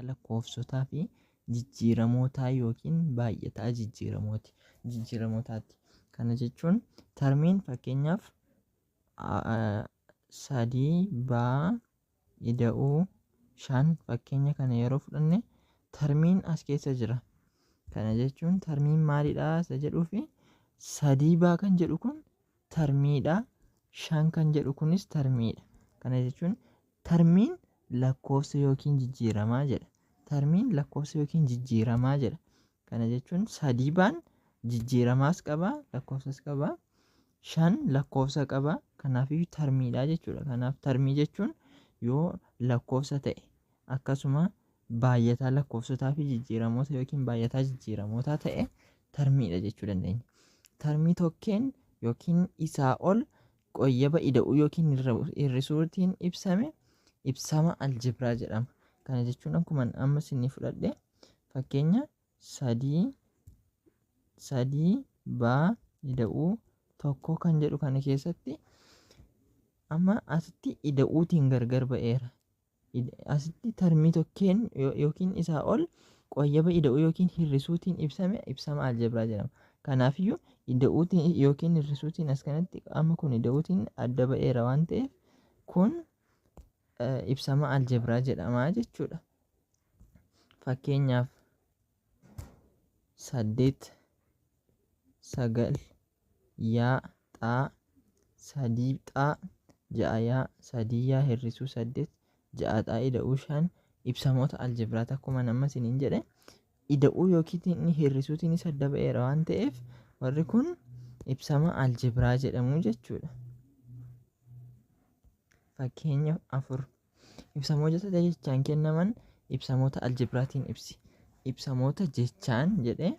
lakkoofsotaa fi jijjiiramootaa yookiin baay'ataa jijjiiramootaati. Kana jechuun tarmiin fakkeenyaaf 3b-5 fakkeenya kana yeroo fudhanne tarmiin as keessa jira. Kana jechuun tarmiin maalidha isa jedhuu fi 3b kan jedhu kun tarmiidha, 5 kan jedhu kunis tarmiidha. Kana jechuun tarmiin lakkoofsa yookiin jijjiiramaa jedha. Tarmiin lakkoofsa yookiin jijjiiramaa jedha. Kana jechuun 3b'n jijjiiramaas qaba, lakkoofsas qaba. 5 lakkoofsa qaba. Kanaafuu tarmiidha jechuudha. Kanaaf tarmii jechuun yoo lakkoofsa ta'e akkasuma baay'ataa lakkoofsotaa fi jijjiiramoota yookiin baay'ataa jijjiiramootaa ta'e tarmiidha jechuu dandeenya. Tarmii tokkeen yookiin isaa ol qoyyaba ida'uu yookiin hir'isuutiin ibsame ibsama aljibiraa jedhama. Kana jechuun akkuma amma isin fudhadhe fakkeenya 3b-ida'uu tokko kan jedhu kana keessatti amma asitti ida'uutiin gargar ba'eera. Asitti tarmii tokkeen yookiin isaa ol qoyyaba ida'uu yookiin hir'isuutiin ibsame ibsama aljibiraa jedhama. Kanaafiyyuu ida'uutiin yookiin hir'isuutiin as kanatti amma kun ida'uutiin adda ba'eera waan ta'eef kun ibsama aljibiraa jedhama jechuudha. Fakkeenyaaf 8 9 yaa xaa 3 xaa 6 yaa 3 yaa hir'isuu 8 6 xaa ida'uu 5 ibsamoota aljibiraati. Akkuma amma isiniin jedhe ida'uu yookiin hir'isuutiinis adda ba'eera waan ta'eef warri kun ibsama aljibiraa jedhamu jechuudha. Fakkeenya 4 ibsamoota jechaan kennaman ibsamoota aljibiraatiin ibsi. Ibsamoota jechaan jedhee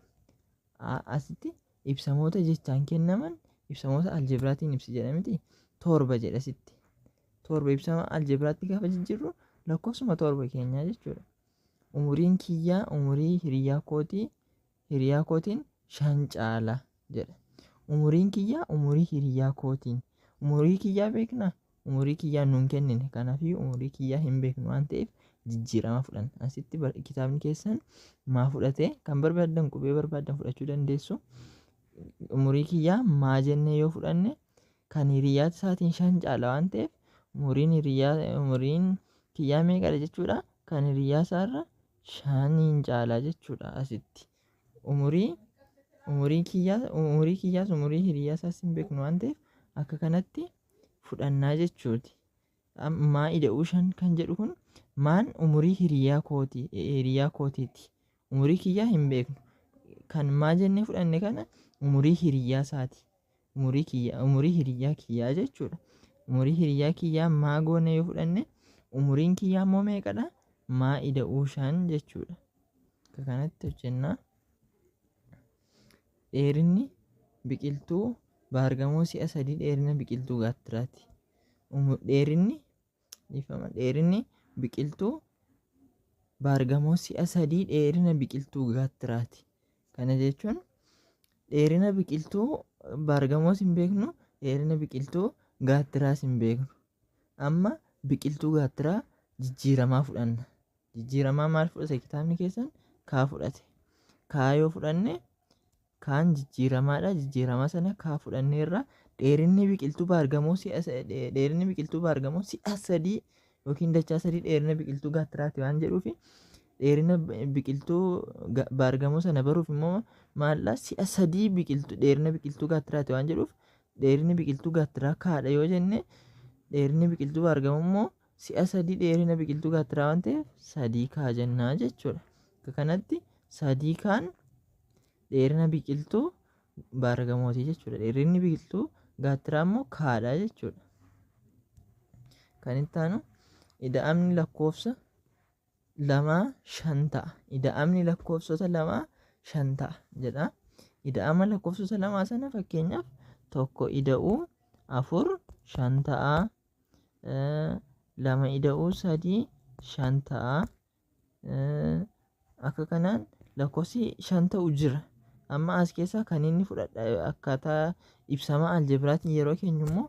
asitti ibsamoota jechaan kennaman ibsamoota aljibiraatiin ibsi jedhamiti 7 jedha asitti. 7 ibsama aljibiraatti gaafa jijjiirru lakkoofsuma 7 keenyaa jechuudha. Umuriin kiyyaa umurii hiriyaa kootiin 5 caala jedha. Umuriin kiyyaa umurii hiriyaa kootiin. Umurii kiyyaa beeknaa? Umurii kiyyaa nuun kennine. Kanaafuu umurii kiyyaa hin beeknu waan ta'eef jijjiirama fudhanna. Asitti kitaabni keessan maa fudhatee kan barbaadan qubee barbaadan fudhachuu dandeessu. Umurii kiyyaa maa jennee yoo fudhanne kan hiriyaa isaatiin 5 caala waan ta'eef umuriin kiyyaa meeqadha jechuudha. Kan hiriyaa isaarra 5 caala jechuudha. Asitti umurii kiyyaas umurii hiriyaa isaas hin beeknu waan ta'eef akka kanatti fudhannaa jechuuti. Maa ida'uu 5 kan jedhu kun maan umurii hiriyaa kootiiti. Umurii kiyyaa hin beeknu. Kan maa jennee fudhanne kana umurii hiriyaa isaati. Umurii hiriyaa kiyyaa jechuudha. Umurii hiriyaa kiyyaa maa goone yoo fudhanne umuriin kiyyaa immoo meeqadha? Maa ida'uu 5 jechuudha. Akka kanatti hojjennaa. Dheerinni biqiltuu baargamoo si'a 3 dheerina biqiltuu gaattiraati. Dheerinni biqiltuu baargamoo si'a 3 dheerina biqiltuu gaattiraati. Kana jechuun dheerina biqiltuu baargamoos hin beeknu, dheerina biqiltuu gaattiraas hin beeknu. Amma biqiltuu gaattiraa jijjiiramaa fudhanna. Jijjiiramaa maal fudhate kitaabni keessan? Kaa fudhate. Kaa yoo fudhanne kaan jijjiiramaadha. Jijjiiramaa sana kaa fudhanneerra dheerinni biqiltuu baargamoo si'a 3 yookiin dachaa 3 dheerina biqiltuu gaattiraati waan jedhuufi dheerina biqiltuu baargamoo sana baruuf immoo maallaa si'a 3 dheerina biqiltuu gaattiraati waan jedhuuf dheerinni biqiltuu gaattiraa kaadha yoo jenne dheerinni biqiltuu baargamoo immoo si'a 3 dheerina biqiltuu gaattiraa waan ta'eef 3 kaa jennaa jechuudha. Akka kanatti 3 kaan dheerina biqiltuu baargamooti jechuudha. Dheerinni biqiltuu gaattiraa immoo kaadha jechuudha. Kan itti aanu ida'amni lakkoofsa 2 5 ta'a. Ida'amni lakkoofsota 2 5 ta'a jedha. Ida'ama lakkoofsota 2 sana fakkeenyaaf 1 ida'uu 4 5 ta'a. 2 ida'uu 3 5 ta'a. Akka kanaan lakkoofsi 5 ta'u jira. Amma as keessaa kan inni fudhadha akkaataa ibsama aljibiraatiin yeroo keenyu immoo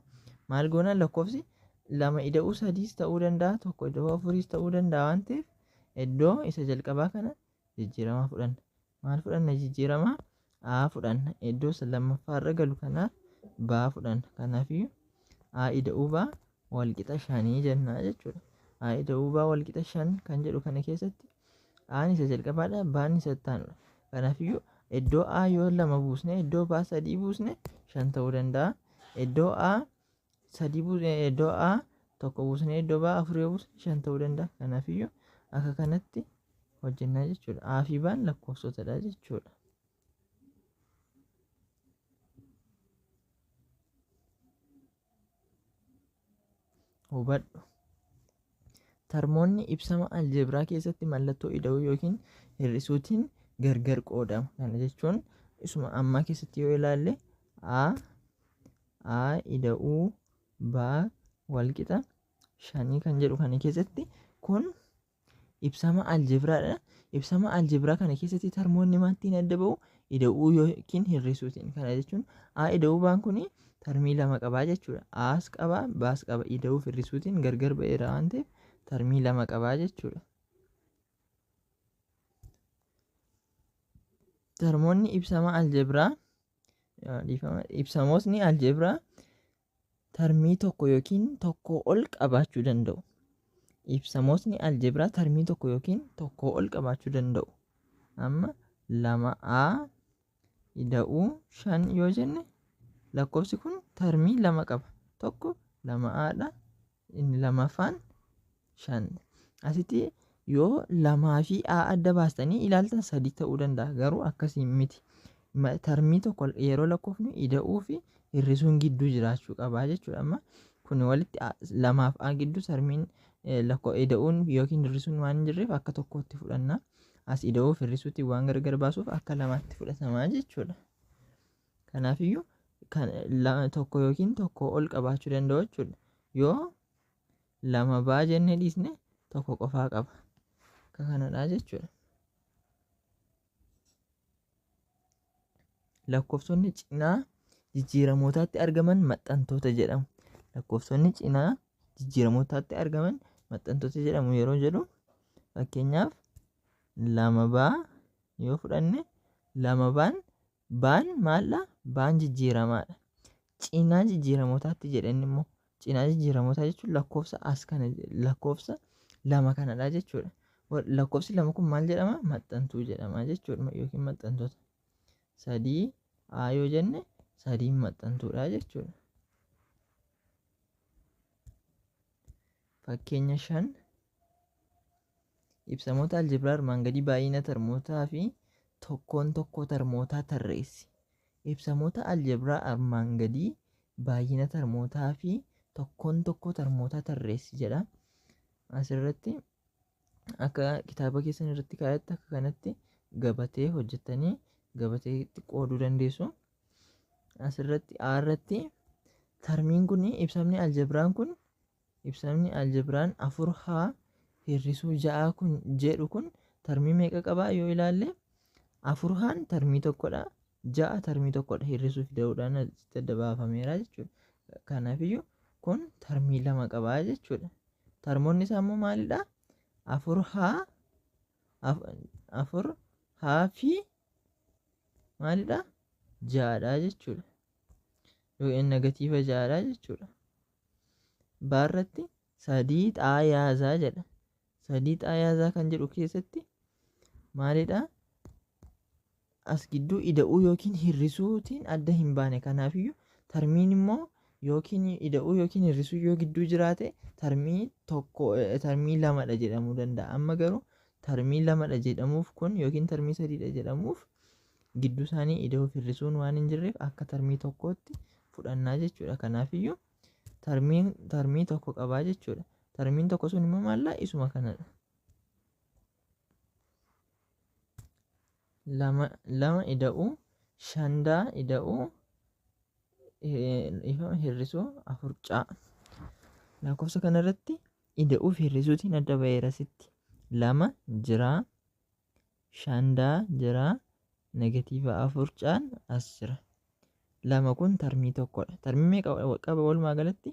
maal goona lakkoofsi 2 ida'uu 3 ta'uu danda'a, 1 ida'uu 4 ta'uu danda'a waan ta'eef iddoo isa jalqabaa kana jijjiiramaa fudhanna. Maal fudhanna jijjiiramaa? A fudhanna. Iddoo isa lammaffaa irra galu kanaaf B fudhanna. Kanaafiyyuu A ida'uu B walqixa 5 jenna jechuudha. A ida'uu B walqixa 5 kan jedhu kana keessatti A'n isa jalqabaadha, B'n isa itti aanudha. Kanaafiyyuu iddoo A yoo 2 buusne iddoo B 3 buusne 5 ta'uu danda'a. Iddoo A 3 buusne iddoo A tokko buusne iddoo B 4 yoo buusne 5 ta'uu danda'a. Kanaafiyyuu akka kanatti hojjennaa jechuudha. A fi B'n lakkoofsotadha jechuudha. Hubadhu. Termoonni ibsama aljeebraa keessatti mallattoo ida'uu yookiin hir'isuutiin gargar qoodamu. Kana jechuun isuma ammaa keessatti yoo ilaalle A ida'uu B walqixa 5 kan jedhu kana keessatti kun ibsama aljeebraadha. Ibsama aljeebraa kana keessatti termoonni maattiin adda ba'u? Ida'uu yookiin hir'isuutiin. Kana jechuun A ida'uu B'n kun termii 2 qabaa jechuudha. A's qaba, B's qaba. Ida'uu fi hir'isuutiin gargar ba'eera waan ta'eef termii 2 qabaa jechuudha. Termoonni ibsama aljeebraa ibsamootni aljeebraa termii tokko yookiin tokkoo ol qabaachuu danda'u. Ibsamootni aljeebraa termii tokko yookiin tokkoo ol qabaachuu danda'u. Amma 2A ida'uu 5 yoo jenne lakkoofsi kun termii 2 qaba. Tokko 2A'dha, inni lamaffaan 5. Asitti yoo 2 fi A adda baastanii ilaaltan 3 ta'uu danda'a. Garuu akkasii miti. Termii tokko yeroo lakkoofnu ida'uu fi hir'isuun gidduu jiraachuu qabaa jechuudha. Amma kun walitti 2 fi A gidduu termiin ida'uun yookiin hir'isuun waan hin jirreef akka tokkotti fudhanna. As ida'uu fi hir'isuutiin waan gargar baasuuf akka 2tti fudhatamaa jechuudha. Kanaafiyyuu tokko yookiin tokkoo ol qabaachuu danda'u jechuudha. Yoo 2 B jennee dhiisne tokko qofaa qaba. Akka kanadha jechuudha. Lakkoofsonni cinaa jijjiiramootaatti argaman maxxantoota jedhamu. Lakkoofsonni cinaa jijjiiramootaatti argaman maxxantoota jedhamu yeroo jedhu fakkeenyaaf 2 B yoo fudhanne 2 B'n maaldha? B'n jijjiiramaadha. Cinaa jijjiiramootaatti jedhan immoo cinaa jijjiiramootaa jechuun lakkoofsa as kana lakkoofsa 2 kanadha jechuudha. Lakkoofsi 2 kun maal jedhama? Maxxantuu jedhama jechuudha yookiin maxxantoota. 3 A yoo jenne 3 maxxantuudha jechuudha. Fakkeenya 5 ibsamoota aljeebraa armaan gadii baay'ina termootaa fi tokkoon tokkoo termootaa tarreessi. Ibsamoota aljeebraa armaan gadii baay'ina termootaa fi tokkoon tokkoo termootaa tarreessi jedha. Asirratti akka kitaaba keessan irratti kaa'etti akka kanatti gabatee hojjettanii gabateetti qooduu dandeessu. Asirratti A irratti termiin kun ibsamni aljeebraan 4H hir'isuu 6 kun jedhu kun termii meeqa qabaa yoo ilaalle 4H'n termii tokkodha. 6 termii tokkodha. Hir'isuu fi da'uudhaan asitti adda baafameera jechuudha. Kanaafiyyuu kun termii 2 qabaa jechuudha. Termoonni isaa immoo maalidha? 4H fi maalidha? 6dha jechuudha. Yookiin negatiiva 6dha jechuudha. Baarratti 3 xaayyaazaa jedha. 3 xaayyaazaa kan jedhu keessatti maalidha? As gidduu ida'uu yookiin hir'isuutiin adda hin baane. Kanaafiyyuu termiin immoo yookiin ida'uu yookiin hir'isuu yoo gidduu jiraate termii 2dha jedhamuu danda'a. Amma garuu termii 2dha jedhamuuf kun yookiin termii 3dha jedhamuuf gidduu isaanii ida'uu fi hir'isuun waan hin jirreef akka termii tokkootti fudhannaa jechuudha. Kanaafiyyuu termii tokko qabaa jechuudha. Termiin tokko sun immoo maallaa isuma kanadha. 2 ida'uu 5 ida'uu hir'isuu 4 caa. Lakkoofsa kanarratti ida'uu fi hir'isuutiin adda ba'eera sitti. 2 jira, 5 jira, negatiiva 4 caan as jira. 2 kun termii tokkodha. Termii meeqa qaba walumaa galatti?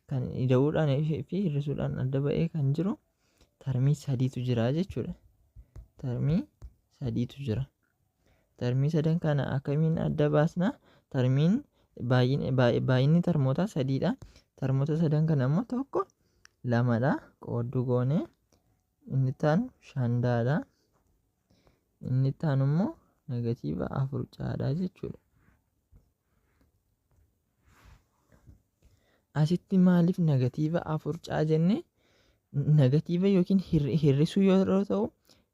Kan ida'uudhaan fi hir'isuudhaan adda ba'ee kan jiru termii sadiitu jira jechuudha. Termii sadiitu jira. Termii sadan kana akkamiin adda baasna? Termiin baay'inni termoota sadiidha. Termoota sadan kana immoo tokko lamadha qoodduu goone, inni itti aanu shandaadha, inni itti aanu immoo negatiiva 4 caadha jechuudha. Asitti maaliif negatiiva 4 caa jenne? Negatiiva yookiin hir'isuu yeroo ta'u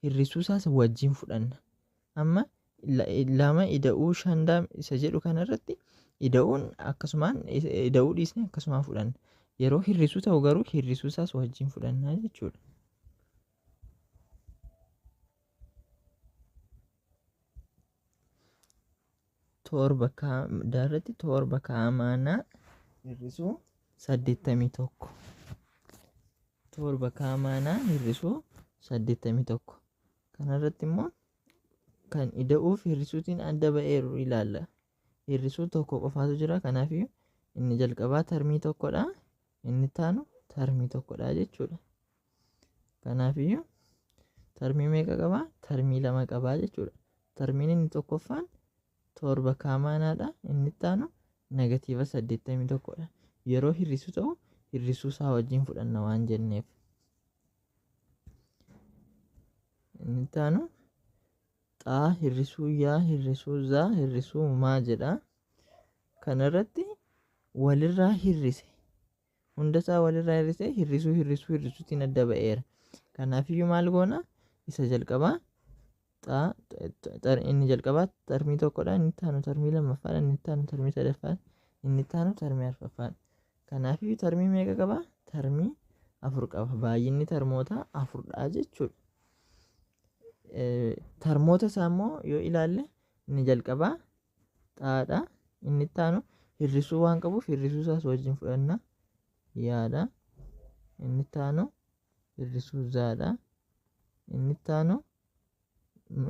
hir'isuu isaas wajjin fudhanna. Amma lama ida'uu shandaa isa jedhu kanarratti ida'uun akkasumaan ida'uu dhiisnee akkasumaan fudhanna. Yeroo hir'isuu ta'u garuu hir'isuu isaas wajjin fudhannaa jechuudha. Torba daarratti torba kaamaanaa hir'isuu 81. Torba kaamaanaa hir'isuu 81. Kanarratti immoo kan ida'uuf hir'isuutiin adda ba'eeru ilaalla. Hir'isuu tokko qofaatu jira. Kanaaf inni jalqabaa termii tokkodha. Inni itti aanu termii tokkodha jechuudha. Kanaaf termii meeqa qabaa? Termii 2 qabaa jechuudha. Termiin inni tokkoffaan torba kaamaanaadha. Inni itti aanu negatiiva 81dha. Yeroo hir'isuu ta'u hir'isuu isaa wajjin fudhanna waan jenneef. Inni itti aanu xaa hir'isuu yaa hir'isuu zaa hir'isuu maa jedha. Kanarratti walirraa hir'ise. Hunda isaa walirraa hir'ise hir'isuutiin adda ba'eera. Kanaafiyyuu maal goona? Isa jalqabaa inni jalqabaa termii tokkodha. Inni itti aanu termii lammaffaadha. Inni itti aanu termii sadaffaadha. Inni itti aanu termii arfaffaadha. Kanaafiyyuu termii meeqa qaba? Termii 4 qaba. Baay'inni termoota 4dha jechuudha. Termoota isaa immoo yoo ilaalle inni jalqabaa xaadha. Inni itti aanu hir'isuu waan qabuuf hir'isuu isaas wajjin fudhanna. Yaadha. Inni itti aanu hir'isuu zaadha. Inni itti aanu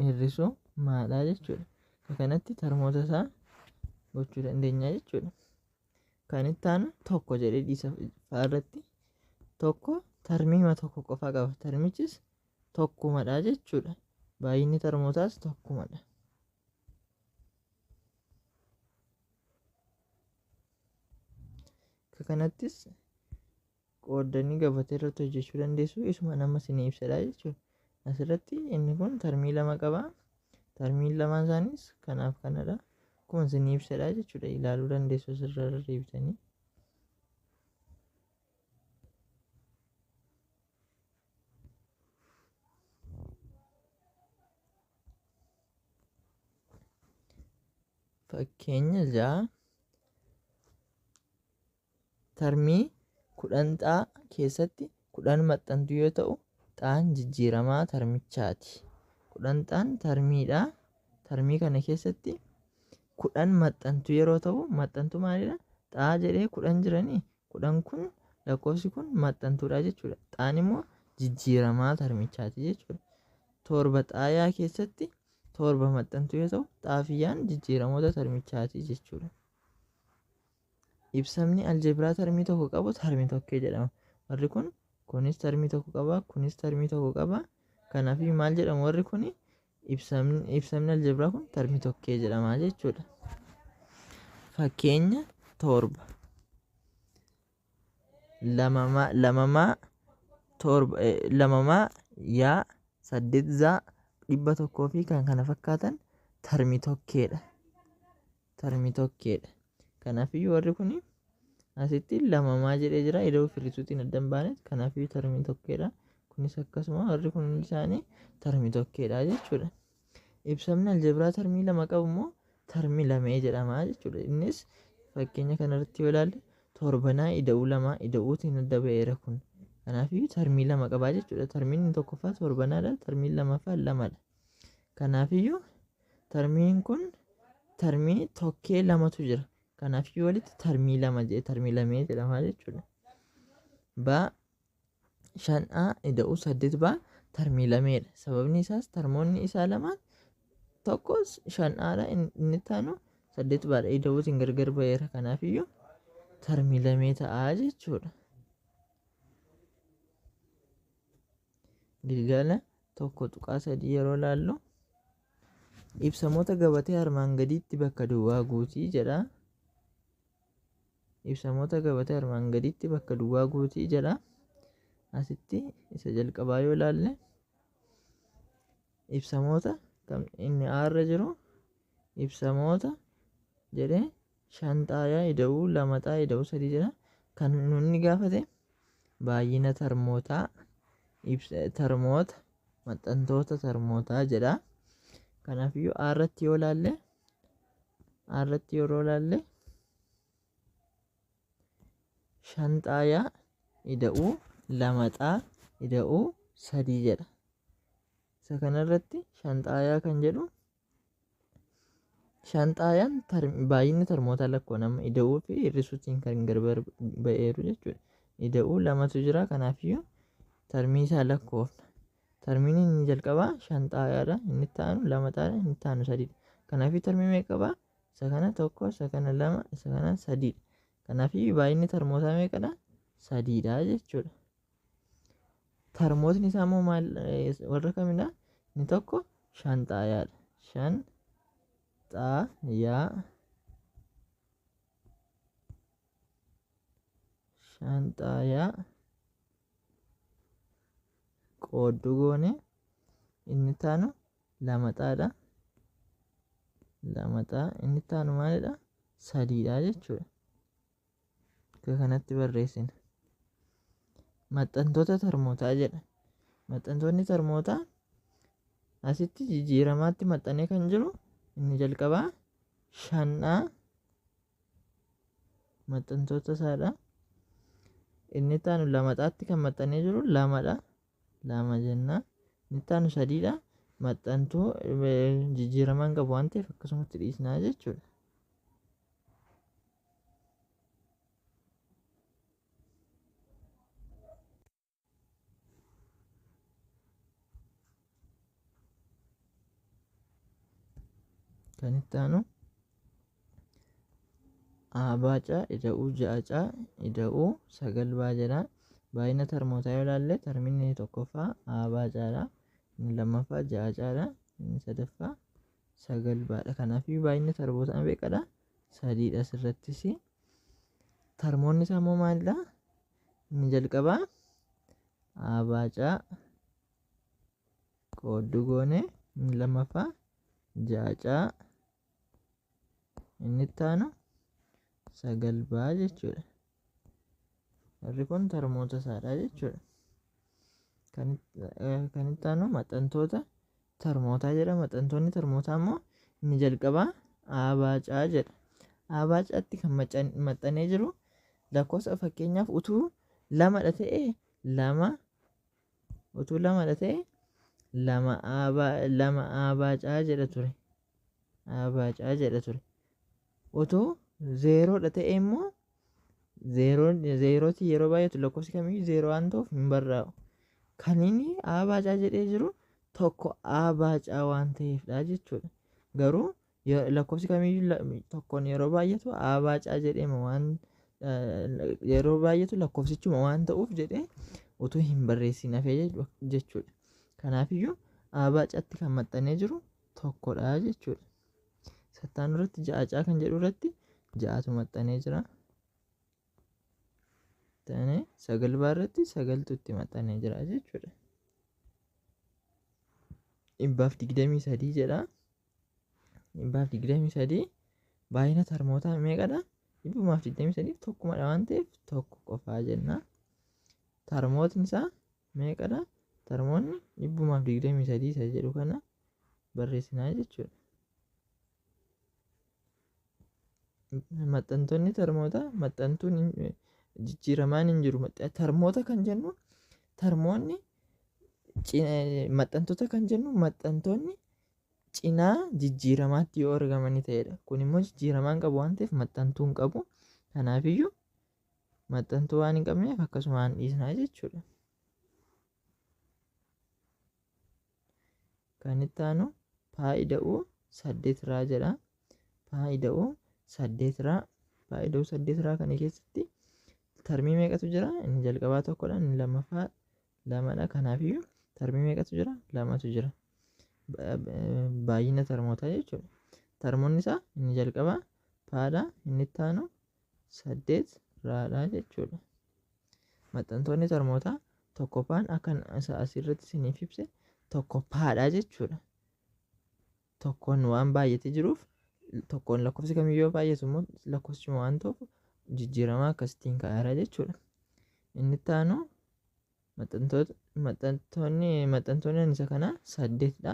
hir'isuu maadha jechuudha. Kanatti termoota isaa gochuu dandeenya jechuudha. Kan itti aanu tokko jedhee dhiisa fa'aarratti tokko termiima tokko qofa qaba. Termichis tokkumadha jechuudha. Baay'inni termootaas tokkumadha. Kanattis qooddanii gabatee irratti hojjechuu dandeessu. Isuma nama isin ibsadha jechuudha. Asirratti inni kun termii 2 qaba. Termiin lamaan isaaniis kanaaf kanadha. Akkuma isin ibsadha jechuudha. Ilaaluu dandeessu asirra deebitanii. Fakkeenya 6 termii 10 xaa keessatti 10 maxxantu yoo ta'u xaan jijjiiramaa termichaati. 10 xaan termiidha. Termii kana keessatti 10 maxxantu yeroo ta'u maxxantu maalidha? Xaa jedhee 10 jiranii 10 kun lakkoofsi kun maxxantuudha jechuudha. Xaan immoo jijjiiramaa termichaati jechuudha. Torba xaayaa keessatti torba maxxantu yoo ta'u xaafiyyaan jijjiiramoota termichaati jechuudha. Ibsamni aljebiraa termii tokko qabu termii tokkee jedhama. Warri kun kunis termii tokko qaba, kunis termii tokko qaba. Kanaaf maal jedhamu warri kun? Ibsamni aljebiraa kun termii tokkee jedhama jechuudha. Fakkeenya 7 lamamaa yaa 8 zaa 100 fi kan kana fakkaatan termii tokkeedha. Termii tokkeedha. Kanaafiyyuu warri kun asitti lamamaa jedhee jira. Ida'uu hir'isuutiin adda hin baane. Kanaafiyyuu termii tokkeedha. Kunis akkasuma warri kun isaanii termii tokkeedha jechuudha. Ibsamni aljebiraa termii 2 qabu immoo termii 2 jedhama jechuudha. Innis fakkeenya kanarratti yoo ilaalle torbanaa ida'uu 2 ida'uutiin adda ba'eera kun. Kanaafiyyuu termii 2 qaba jechuudha. Termiin inni tokkoffaa torbanaadha. Termiin lammaffaa 2dha. Kanaafiyyuu termiin kun termii tokkee 2tu jira. Kanaafiyyuu walitti termii 2 termii 2 jedhama jechuudha. Baa 5 ida'uu 8 baa termii 2dha. Sababni isaas termoonni isaa lamaan tokko 5dha. Inni itti aanu 8 baadha. Ida'uutiin gargar ba'eera. Kanaafiyyuu termii 2 ta'a jechuudha. Gilgala tokko tuqaa sadii yeroo laallu ibsamoota gabatee armaan gadiitti bakka duwwaa guutii jedha. Ibsamoota gabatee armaan gadiitti bakka duwwaa guutii jedha. Asitti isa jalqabaa yoo laalle ibsamoota inni aarra jiru ibsamoota jedhee shanxaayaa ida'uu lamaxaa ida'uu sadii jedha. Kan nunni gaafate baay'ina tarmootaa tarmoota maxxantoota tarmootaa jedha. Kanaafiyyuu aarratti yoo laalle yeroo laalle shanxaayaa ida'uu lamaxaa ida'uu sadii jedha. Isa kanarratti shanxaayaa kan jedhu shanxaayaan baay'inni tarmootaa lakkoofama ida'uu fi hir'isuutiin kan gargar ba'eeru jechuudha. Ida'uu lamatu jira. Kanaafiyyuu tarmii isaa lakkoofna. Tarmiin inni jalqabaa shanxaayaadha. Inni itti aanu lamaxaadha. Inni itti aanu sadiidha. Kanaafiyyuu tarmii meeqa qabaa? Isa kana tokko, isa kana lama, isa kana sadiidha. Kanaafiyyuu baay'inni tarmootaa meeqadha? Sadiidha jechuudha. Tarmootni isaa immoo maal warra kamidha? Inni tokko shanxaayaadha. Shanxaayaa qoodduu goone inni itti aanu lamaxaadha. Lamaxaa inni itti aanu maalidha? Sadiidha jechuudha. Akka kanatti barreessina. Maxxantoota tarmootaa jedha. Maxxantoonni tarmootaa asitti jijjiiramaatti maxxanee kan jiru inni jalqabaa shan'aa maxxantoota isaadha. Inni itti aanu lamaxaatti kan maxxanee jiru lamadha. Lama jennaa. Inni itti aanu sadiidha. Maxxantuu jijjiiramaan qabu waan ta'eef akkasumatti dhiisnaa jechuudha. Kan itti aanu abaacaa ida'uu ja'acaa ida'uu sagalbaa jedha. Baay'ina tarmootaa yoo ilaalle tarmiin inni tokkoffaa abaacaadha. Inni lammaffaa ja'acaadha. Inni sadaffaa sagalbaadha. Kanaafiyyuu baay'inni tarmootaa meeqadha? Sadiidha. Asirrattis tarmoonni isaa immoo maalidha? Inni jalqabaa abaacaa qoodduu goone. Inni lammaffaa ja'acaa. Inni itti aanu sagalbaa jechuudha. Warri kun tarmoota isaadha jechuudha. Kan itti aanu maxxantoota tarmootaa jedha. Maxxantoonni tarmootaa immoo inni jalqabaa abaacaa jedha. Abaacaatti kan maxxanee jiru lakkoofsa fakkeenyaaf utuu lamadha ta'ee lama abaacaa jedha ture. Abaacaa jedha ture. Utuu zeeroodha ta'e immoo zeerootii yeroo baay'atu lakkoofsi kamiyyuu zeeroo waan ta'uuf hin barraa'u. Kan inni abaacaa jedhee jiru tokko abaacaa waan ta'eefdha jechuudha. Garuu lakkoofsi kamiyyuu tokkoon yeroo baay'atu abaacaa jedhema waan yeroo baay'atu lakkoofsichuma waan ta'uuf jedhee utuu hin barreessin hafee jechuudha. Kanaafiyyuu abaacaatti kan maxxanee jiru tokkodha jechuudha. Sattaan irratti ja'acaa kan jedhu irratti ja'atu maxxanee jira. Sagalbaa irratti sagaltu itti maxxanee jira jechuudha. 123 jedha. 123 baay'ina tarmootaa meeqadha? 123 tokkumadha waan ta'eef tokko qofaa jenna. Tarmootni isaa meeqadha? Tarmoonni 123 isa jedhu kana barreessinaa jechuudha. Maxxantoonni tarmootaa maxxantuun jijjiiramaan hin jiru. Tarmoota kan jennu tarmoonni maxxantoota kan jennu maxxantoonni cinaa jijjiiramaatti yoo argamanii ta'edha. Kun immoo jijjiiramaan qabu waan ta'eef maxxantuu hin qabu. Kanaafiyyuu maxxantuu waan hin qabneef akkasumaan dhiisnaa jechuudha. Kan itti aanu faayida'uu 8 jedha. Faayida'uu 8 faayida'uu 8 kana keessatti tarmii meeqatu jira? Inni jalqabaa tokkodha. Inni lammaffaa lamadha. Kanaafiyyuu Tarmii meeqatu jira? Lamatu jira. Baay'ina tarmootaa jechuudha. Tarmoonni isaa inni jalqabaa paadha, inni itti aanu 8 raadha jechuudha. Maxxantoonni tarmootaa tokkoffaan akka asirratti isiniif ibse tokkoffaadha jechuudha. Tokkoon waan baay'atee jiruuf tokkoon lakkoofsi kamiyyuu baay'atu immoo lakkoofsichuma waan ta'uuf jijjiirama akkasitiin ka'eera jechuudha. Inni itti aanu maxxantoonni isa kanaa 8dha.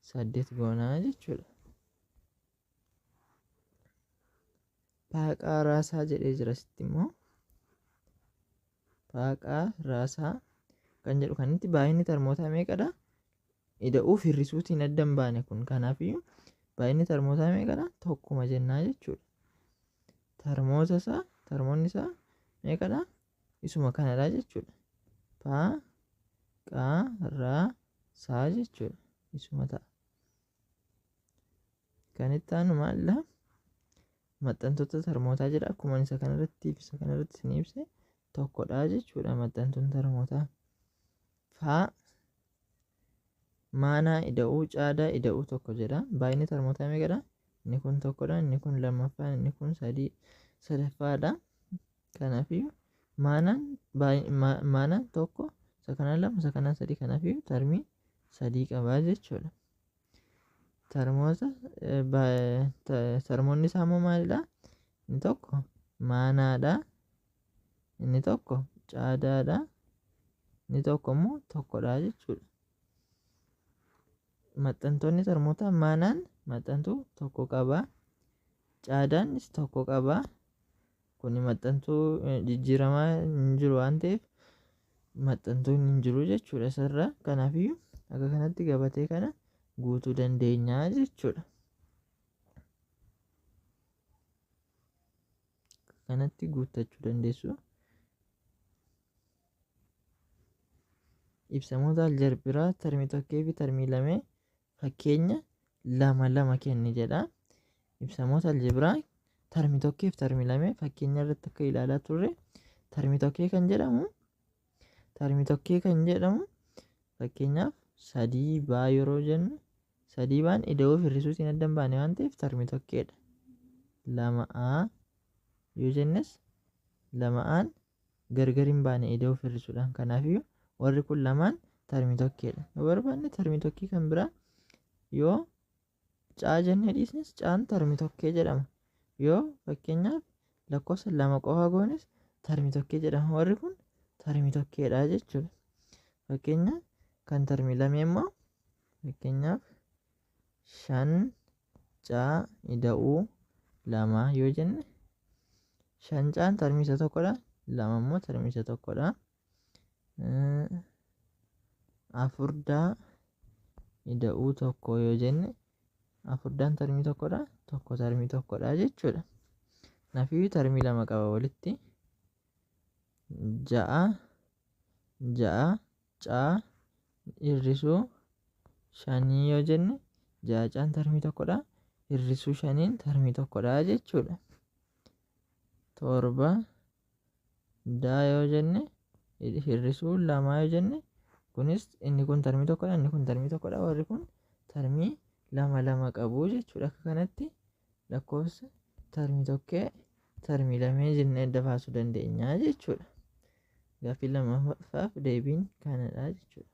8 goonaa jechuudha. Paaqaa raasaa jedhee jira asitti immoo. Paaqaa raasaa kan jedhu kanitti baay'inni tarmootaa meeqadha? Ida'uuf hir'isuutiin adda hin baane kun. Kanaafiyyuu baay'inni tarmootaa meeqadha? Tokkuma jennaa jechuudha. Tarmoonni isaa meeqadha? Isuma kanadha jechuudha. Paaqaa raasaa jechuudha. Isuma ta'a. Kan itti aanu maalidha? Maxxantoota tarmootaa jedha. Akkuma isa kanarratti isin ibse tokkodha jechuudha maxxantoonni tarmootaa. Maanaa ida'uu caadaa ida'uu tokko jedha. Baay'inni tarmootaa meeqadha? Inni kun tokkodha, inni kun lammaffaan, inni kun sadaffaadha. Kanaafiyyuu maanaan tokko, isa kanaan lama, isa kanaan sadii. Kanaafiyyuu tarmii 3 qabaa jechuudha. Tarmoonni isaa immoo maalidha? Inni tokko maanaadha, inni tokko caadaadha, inni tokko immoo tokkodha jechuudha. Maxxantoonni tarmootaa maanaan maxxantuu tokko qaba. Caadaanis tokko qaba. Kun maxxantuu jijjiiramaa hin jiru waan ta'eef maxxantuun hin jiru jechuudha isarra. Kanaafiyyuu akka kanatti gabatee kana guutuu dandeenya jechuudha. Kanatti guuttachuu dandeessu. Ibsamoota aljabiraa tarmii tokkee fi tarmii lamee fakkeenya 2 kenni jedha. Ibsamoota aljabiraa tarmii tokkee fi tarmii lamee fakkeenya irratti akka ilaalaa turre tarmii tokkee kan jedhamu fakkeenyaaf 3 baa yeroo jennu 3 baan ida'uuf hir'isuutiin adda hin baane waan ta'eef tarmii tokkeedha. 2a yoo jennes 2aan gargar hin baane ida'uuf hir'isuudhaan. Kanaafiyyuu warri kun lamaan tarmii tokkeedha. Yoo barbaanne tarmii tokkee kan biraa yoo caa jennee dhiisnes caan tarmii tokkee jedhama. Yoo fakkeenyaaf lakkoofsa 2 qofa goones tarmii tokkee jedhama. Warri kun tarmii tokkeedha jechuudha. Fakkeenyaaf kan tarmii lamee immoo fakkeenyaaf 5 caa ida'uu 2 yoo jenne 5 caan tarmii isa tokkodha, 2 immoo tarmii isa tokkodha. 4 ida'uu 1 yoo jenne 4 tarmii tokkodha, 1 tarmii tokkodha jechuudha. Kanaafiyyuu tarmii 2 qaba walitti. 6 caa hir'isuu 5 yoo jenne 6 caan tarmii tokkodha, hir'isuu 5 tarmii tokkodha jechuudha. 7 daa yoo jenne hir'isuu 2 yoo jenne kunis inni kun tarmii tokkodha, inni kun tarmii tokkodha. Warri kun tarmii 2 qabu jechuudha. Akka kanatti lakkoofsa tarmii tokkee tarmii lamee jennee adda baasuu dandeenya jechuudha. Gaaffii lammaffaaf deebiin kanadha jechuudha.